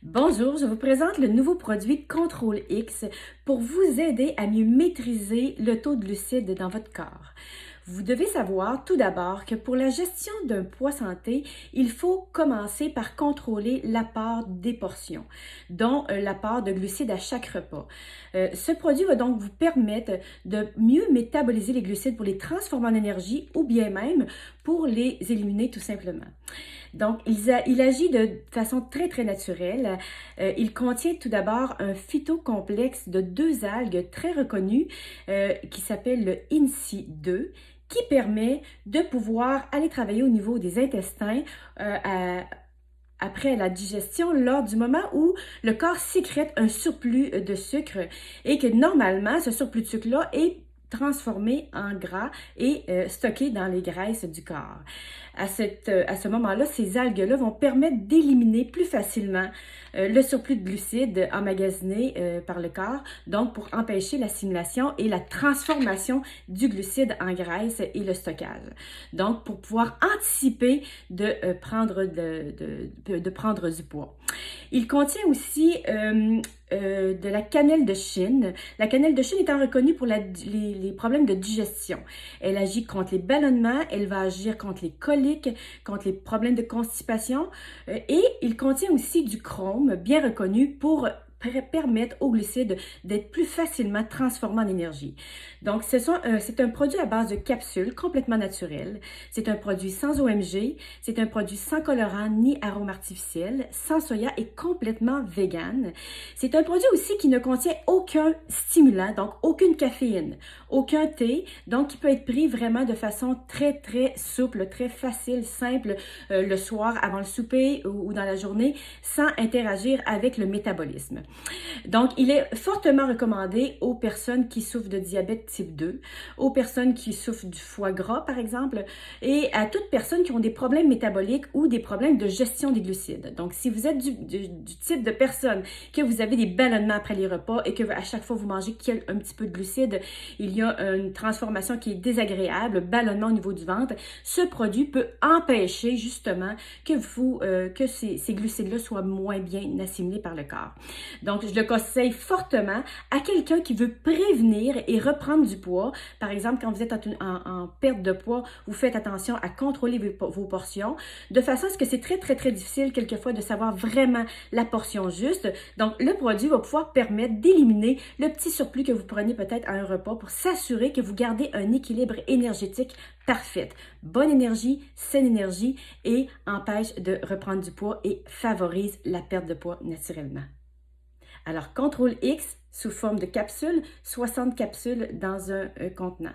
Bonjour, je vous présente le nouveau produit Contrôle X pour vous aider à mieux maîtriser le taux de glucides dans votre corps. Vous devez savoir tout d'abord que pour la gestion d'un poids santé, il faut commencer par contrôler l'apport des portions, dont l'apport de glucides à chaque repas. Ce produit va donc vous permettre de mieux métaboliser les glucides pour les transformer en énergie ou bien même pour les éliminer tout simplement. Donc, il agit de façon très naturelle. Il contient tout d'abord un phytocomplexe de deux algues très reconnues qui s'appelle le INSI2 qui permet de pouvoir aller travailler au niveau des intestins après la digestion, lors du moment où le corps sécrète un surplus de sucre et que normalement, ce surplus de sucre-là est transformé en gras et stocké dans les graisses du corps. À ce moment-là, ces algues-là vont permettre d'éliminer plus facilement le surplus de glucides emmagasinés par le corps, donc pour empêcher l'assimilation et la transformation du glucide en graisse et le stockage. Donc, pour pouvoir anticiper de prendre du poids. Il contient aussi de la cannelle de Chine. La cannelle de Chine étant reconnue pour les problèmes de digestion. Elle agit contre les ballonnements, elle va agir contre les coliques, contre les problèmes de constipation et il contient aussi du chrome, bien reconnu pour permettre aux glucides d'être plus facilement transformés en énergie. Donc, c'est un produit à base de capsules complètement naturel. C'est un produit sans OMG, c'est un produit sans colorant ni arôme artificiel, sans soya et complètement vegan. C'est un produit aussi qui ne contient aucun stimulant, donc aucune caféine, aucun thé, donc qui peut être pris vraiment de façon très souple, très facile, simple, le soir avant le souper ou dans la journée, sans interagir avec le métabolisme. Donc, il est fortement recommandé aux personnes qui souffrent de diabète type 2, aux personnes qui souffrent du foie gras, par exemple, et à toutes personnes qui ont des problèmes métaboliques ou des problèmes de gestion des glucides. Donc, si vous êtes du type de personne que vous avez des ballonnements après les repas et que à chaque fois vous mangez un petit peu de glucides, il y a une transformation qui est désagréable, ballonnement au niveau du ventre, ce produit peut empêcher justement que ces glucides-là soient moins bien assimilés par le corps. Donc, je le conseille fortement à quelqu'un qui veut prévenir et reprendre du poids. Par exemple, quand vous êtes en perte de poids, vous faites attention à contrôler vos portions, de façon à ce que c'est très difficile quelquefois de savoir vraiment la portion juste. Donc, le produit va pouvoir permettre d'éliminer le petit surplus que vous prenez peut-être à un repas pour s'assurer que vous gardez un équilibre énergétique parfait. Bonne énergie, saine énergie et empêche de reprendre du poids et favorise la perte de poids naturellement. Alors, Contrôle X sous forme de capsules, 60 capsules dans un contenant.